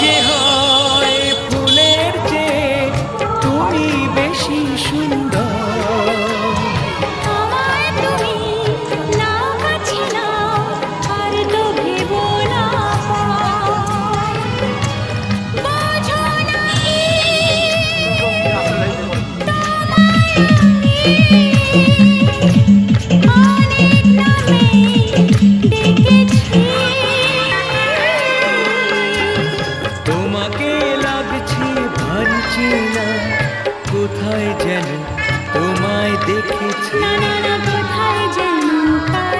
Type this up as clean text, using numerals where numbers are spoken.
যে হয় ফুলের চেয়ে তুমি বেশি সুন্দর। আমায় তুমি নাও কাছে নাও, আর তো ভেবো না বোঝো না কি অনেক নামে ডেকেছি। তোমাকে লাগছে ভারী চেনা, কোথায় যেন তোমায় দেখেছি। না না না, কোথায় যেন কাল